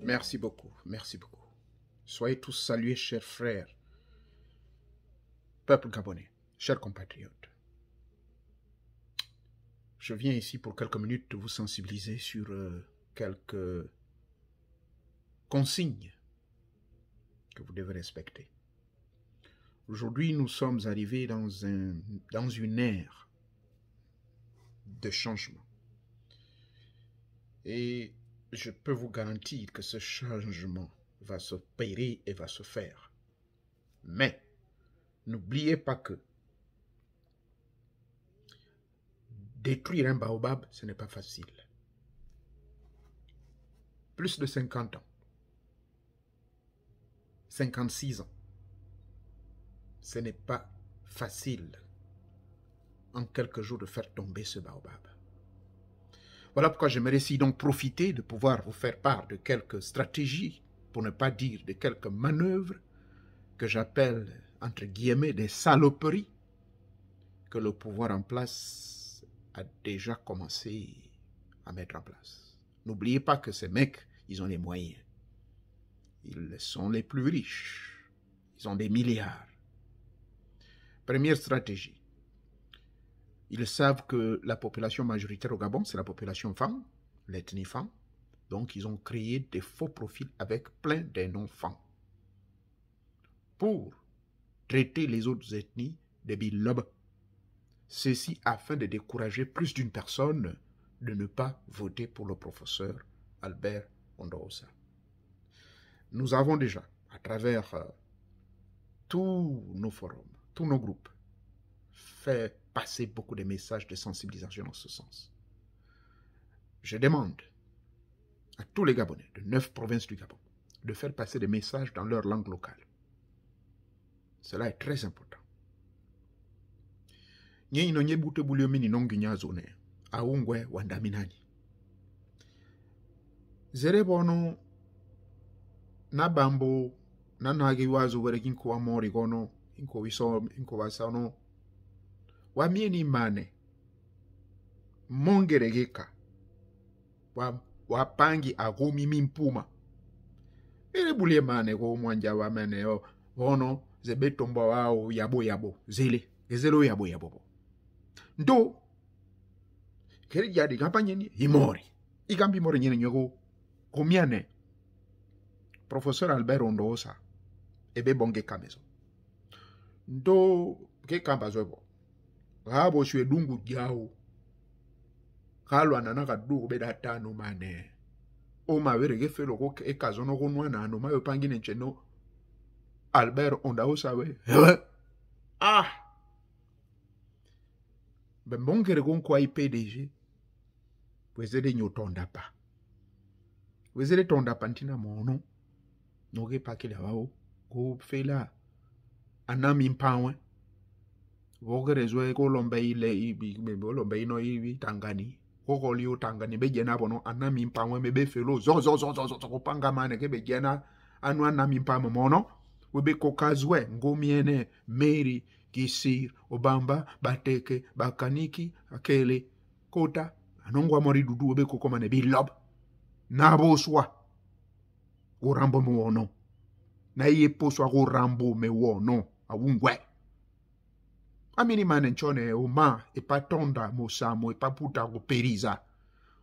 Merci beaucoup, merci beaucoup. Soyez tous salués, chers frères, peuple gabonais, chers compatriotes. Je viens ici pour quelques minutes vous sensibiliser sur quelques consignes que vous devez respecter. Aujourd'hui, nous sommes arrivés dans une ère de changement. Et je peux vous garantir que ce changement va s'opérer et va se faire. Mais, n'oubliez pas que détruire un baobab, ce n'est pas facile. Plus de 50 ans, 56 ans, ce n'est pas facile en quelques jours de faire tomber ce baobab. Voilà pourquoi j'aimerais ici donc profiter de pouvoir vous faire part de quelques stratégies, pour ne pas dire de quelques manœuvres, que j'appelle, entre guillemets, des saloperies, que le pouvoir en place a déjà commencé à mettre en place. N'oubliez pas que ces mecs, ils ont les moyens. Ils sont les plus riches. Ils ont des milliards. Première stratégie. Ils savent que la population majoritaire au Gabon, c'est la population femme, l'ethnie femme. Donc, ils ont créé des faux profils avec plein de noms femmes pour traiter les autres ethnies de bilobes. Ceci afin de décourager plus d'une personne de ne pas voter pour le professeur Albert Ondoosa. Nous avons déjà, à travers tous nos forums, tous nos groupes, fait passer beaucoup de messages de sensibilisation dans ce sens. Je demande à tous les Gabonais de 9 provinces du Gabon de faire passer des messages dans leur langue locale. Cela est très important. Nye ino nye bute bulio mini nongi nyazone aungwe wandaminani. Zere bono na bambo na nagi wazu were kinko amori gono inko wiso inko wasano wa mieni mane mongeregeka wa pangi agumi mimpuma ere bulie mane go mwanja wa mene o bono zebetomba wao yabo zele gezelo yabo ndo keri jadi kampanye ni imori ikambi mori nyene nyogo komiane professeur Albert Ondoosa ebe bonge kamezo ndo ke kamba zobo rabo shwe dungu diao kalwa nanaka dugu beda tano mane O ma verege fait le roc et kazono ronwana no ma yopangine cheno Albert Ondaosawe. Ah! Ben bon gon kwa PDG. Wezele nyotonda pa. Wezele tonda pantina mono. Noge pakile wao. Go fela. Anami mpawe. Woge rezwe ko lombe ile ibi. Lombe ino ibi tangani. Koko liyo tangani. Bejena bono anami mpawe mebe felo. Zo panga mane ke bejena. Anu anami mpawe mono. Webe kokazwe. Ngomiene. Mary. Gisir. Obamba. Bateke. Bakaniki. Akele. Kota. Anongwa mori dudu webe kokomane bilob. Nabo swa. Go rambo me wono. Na iye poswa go rambo me wono. Awungwe. Amini manen chone oma e patonda mosamo e paputa go periza.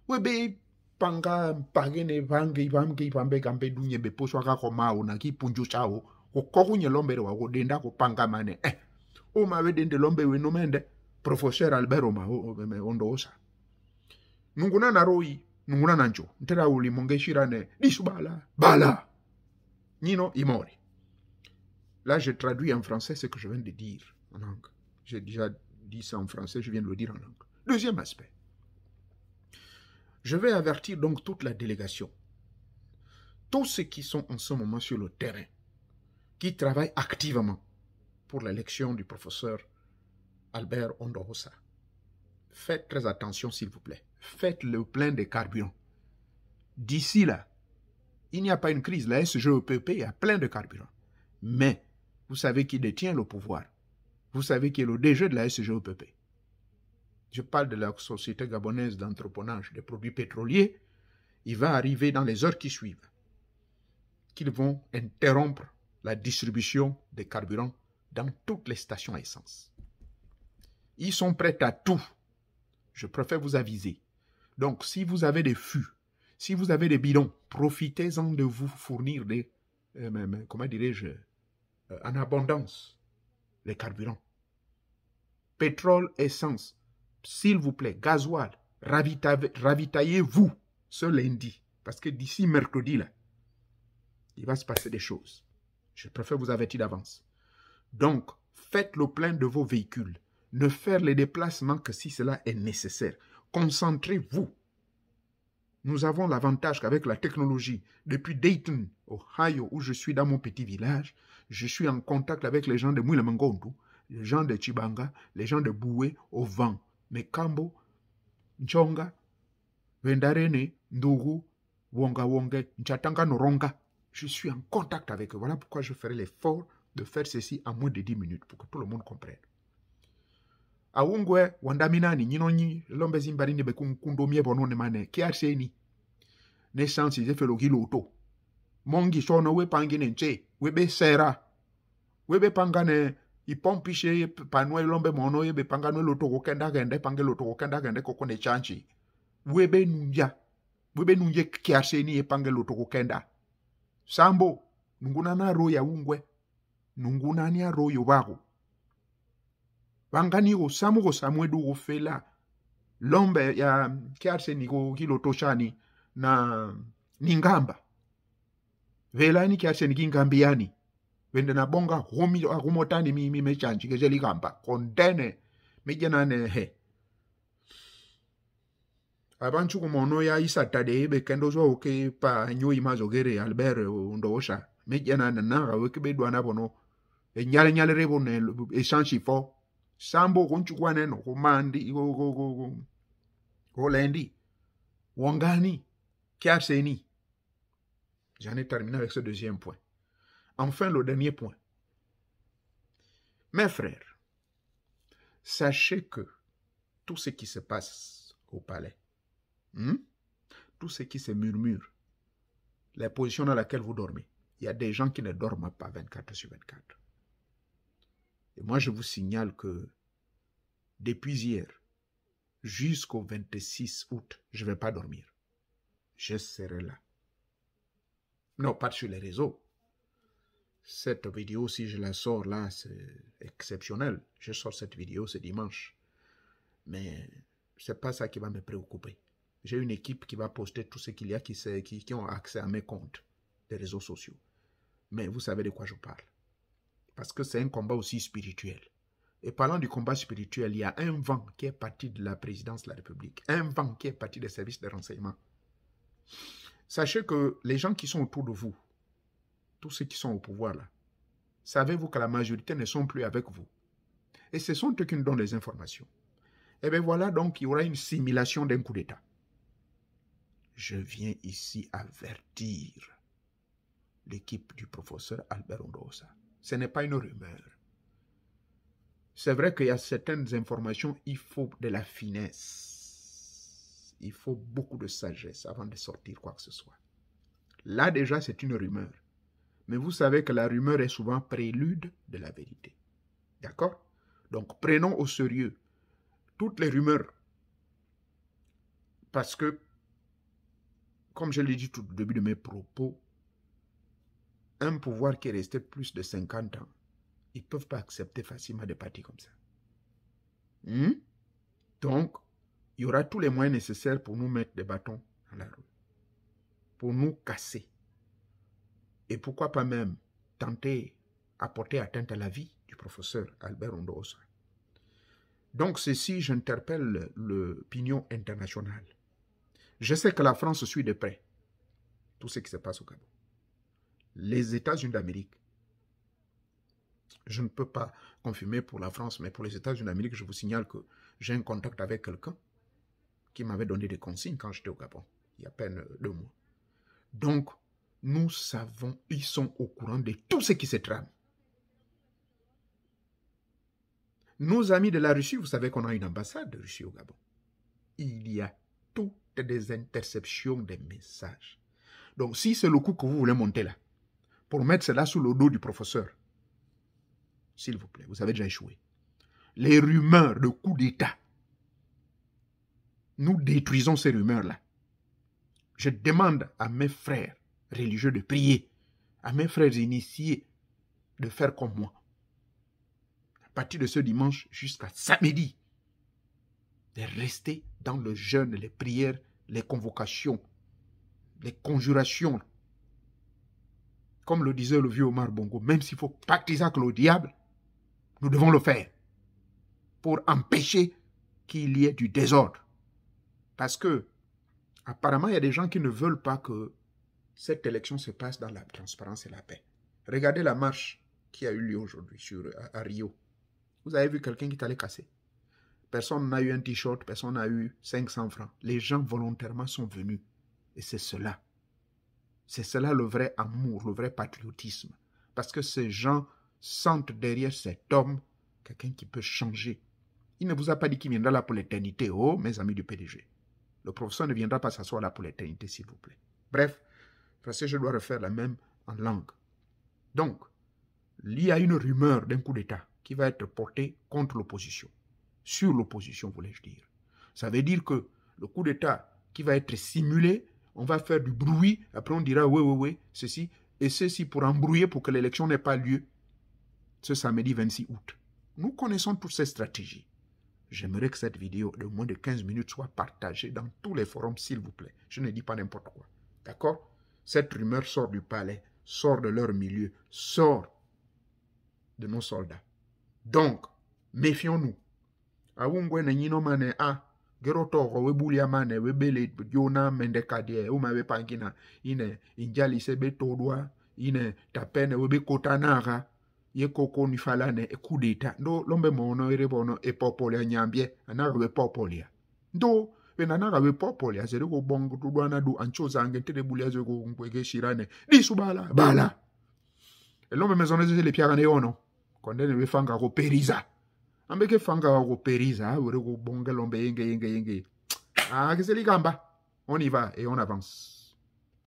Webe panga pagene vange vambe gambe dunye be poswa ka koma na ki punju chao. Ko kokunye lombe wa go denda ko panga mane. Oma we dende lombe we no mende. Professeur Albert Oma ondo osa. Nunguna na roi, nunguna nanjo. Ntera uli mongeshirane, disubala, bala. Nino imori. Là, je traduis en français ce que je viens de dire en langue. J'ai déjà dit ça en français, je viens de le dire en langue. Deuxième aspect. Je vais avertir donc toute la délégation. Tous ceux qui sont en ce moment sur le terrain, qui travaillent activement pour l'élection du professeur Albert Ondorosa. Faites très attention, s'il vous plaît. Faites le plein de carburant. D'ici là, il n'y a pas une crise. La SGEPP a plein de carburant. Mais, vous savez qui détient le pouvoir. Vous savez qui est le DG de la SGEPP. Je parle de la Société gabonaise d'entreprenage des produits pétroliers. Il va arriver dans les heures qui suivent qu'ils vont interrompre la distribution des carburants dans toutes les stations à essence. Ils sont prêts à tout. Je préfère vous aviser. Donc, si vous avez des fûts, si vous avez des bidons, profitez-en de vous fournir des, comment dirais-je, en abondance, les carburants. Pétrole, essence, s'il vous plaît, gasoil, ravitaillez-vous ce lundi. Parce que d'ici mercredi, là, il va se passer des choses. Je préfère vous avertir d'avance. Donc, faites le plein de vos véhicules. Ne faire les déplacements que si cela est nécessaire. Concentrez-vous. Nous avons l'avantage qu'avec la technologie, depuis Dayton, Ohio, où je suis dans mon petit village, je suis en contact avec les gens de Mwilemangondu, les gens de Chibanga, les gens de Boué, au vent. Mekambo, Nchonga, Vendarene, Ndougou, Wonga Wonge, Nchatanga Noronga. Je suis en contact avec eux. Voilà pourquoi je ferai l'effort de faire ceci en moins de 10 minutes pour que tout le monde comprenne. Awungwe wandaminani nyinonyi lombe zimbari nebe kundomie bonone mane kiarseni ne sansi ze felo giloto mongi sono we pangine nche we be sera we be pangane ipompishe panwe lombe mono ye be pangane loto ko kenda gende pange loto ko kenda gende ko kone chanchi we be nunje kiarseni e pange loto ko kenda sambo nunguna na ro ya ungwe nunguna ni ro yo bago Wangani go samu go samwedu go fela lombe ya kiarse ni go kilo toshani na ningamba vela ni kiarse ni gingambiani wende na bonga homi agumotani mi mechanchi kejeli gamba kondene mejenane he abanchu kumono ya isatade be kendo zo oke pa nyo imazogere Albert Ondosha mejenane na weke dwana bono e nyale rebo ne echanchi fo Sambo konchukwane no komandi go lendi wangani kiarseni. J'en ai terminé avec ce deuxième point. Enfin, le dernier point. Mes frères, sachez que tout ce qui se passe au palais, tout ce qui se murmure, les positions dans lesquelles vous dormez, il y a des gens qui ne dorment pas 24 sur 24. Et moi, je vous signale que depuis hier jusqu'au 26 août, je ne vais pas dormir. Je serai là. Non, pas sur les réseaux. Cette vidéo, si je la sors là, c'est exceptionnel. Je sors cette vidéo ce dimanche. Mais ce n'est pas ça qui va me préoccuper. J'ai une équipe qui va poster tout ce qu'il y a qui ont accès à mes comptes des réseaux sociaux. Mais vous savez de quoi je parle. Parce que c'est un combat aussi spirituel. Et parlant du combat spirituel, il y a un vent qui est parti de la présidence de la République. Un vent qui est parti des services de renseignement. Sachez que les gens qui sont autour de vous, tous ceux qui sont au pouvoir là, savez-vous que la majorité ne sont plus avec vous. Et ce sont eux qui nous donnent les informations. Et bien voilà, donc il y aura une simulation d'un coup d'État. Je viens ici avertir l'équipe du professeur Albert Ondosa. Ce n'est pas une rumeur. C'est vrai qu'il y a certaines informations, il faut de la finesse. Il faut beaucoup de sagesse avant de sortir quoi que ce soit. Là déjà, c'est une rumeur. Mais vous savez que la rumeur est souvent prélude de la vérité. D'accord? Donc prenons au sérieux toutes les rumeurs. Parce que, comme je l'ai dit tout au début de mes propos, un pouvoir qui est resté plus de 50 ans, ils ne peuvent pas accepter facilement des partis comme ça. Donc, il y aura tous les moyens nécessaires pour nous mettre des bâtons dans la rue. Pour nous casser. Et pourquoi pas même tenter à porter atteinte à la vie du professeur Albert Ondosa. Donc ceci, j'interpelle l'opinion internationale. Je sais que la France suit de près tout ce qui se passe au Gabon. Les États-Unis d'Amérique, je ne peux pas confirmer pour la France, mais pour les États-Unis d'Amérique, je vous signale que j'ai un contact avec quelqu'un qui m'avait donné des consignes quand j'étais au Gabon, il y a à peine 2 mois. Donc, nous savons, ils sont au courant de tout ce qui se trame. Nos amis de la Russie, vous savez qu'on a une ambassade de Russie au Gabon. Il y a toutes des interceptions des messages. Donc, si c'est le coup que vous voulez monter là, pour mettre cela sous le dos du professeur, s'il vous plaît, vous avez déjà échoué. Les rumeurs de coup d'État, nous détruisons ces rumeurs-là. Je demande à mes frères religieux de prier, à mes frères initiés de faire comme moi. À partir de ce dimanche jusqu'à samedi, de rester dans le jeûne, les prières, les convocations, les conjurations. Comme le disait le vieux Omar Bongo, même s'il faut pactiser avec le diable, nous devons le faire pour empêcher qu'il y ait du désordre. Parce que, apparemment, il y a des gens qui ne veulent pas que cette élection se passe dans la transparence et la paix. Regardez la marche qui a eu lieu aujourd'hui à Rio. Vous avez vu quelqu'un qui est allé casser. Personne n'a eu un t-shirt, personne n'a eu 500 francs. Les gens volontairement sont venus. Et c'est cela. C'est cela le vrai amour, le vrai patriotisme. Parce que ces gens sentent derrière cet homme quelqu'un qui peut changer. Il ne vous a pas dit qu'il viendra là pour l'éternité. Oh, mes amis du PDG. Le professeur ne viendra pas s'asseoir là pour l'éternité, s'il vous plaît. Bref, parce que je dois refaire la même en langue. Donc, il y a une rumeur d'un coup d'État qui va être porté contre l'opposition. Sur l'opposition, voulais-je dire. Ça veut dire que le coup d'État qui va être simulé, on va faire du bruit, après on dira oui, ceci, et ceci pour embrouiller pour que l'élection n'ait pas lieu ce samedi 26 août. Nous connaissons toutes ces stratégies. J'aimerais que cette vidéo de moins de 15 minutes soit partagée dans tous les forums, s'il vous plaît. Je ne dis pas n'importe quoi. D'accord? Cette rumeur sort du palais, sort de leur milieu, sort de nos soldats. Donc, méfions-nous. Awungwe na nyino mane geroto we bulia mane we bele jona mende kadie uma we pangina ine injali sebe todwa ine tapene we be kotanara ye koko ni falane e coup d'État ndo lombe mono ere bono e popolia nyambie anaga we popolia ndo we nanaga we popolia zere ko bongo tudwana du anchoza angete de bulia zo ko ngwege shirane di subala bala e lombe mezone ze le piagane ono kondene we fanga ko periza ambeke fanga ko periza were ko bonga lombe yenge. Ah, qu'est-ce que les gamba? On y va et on avance.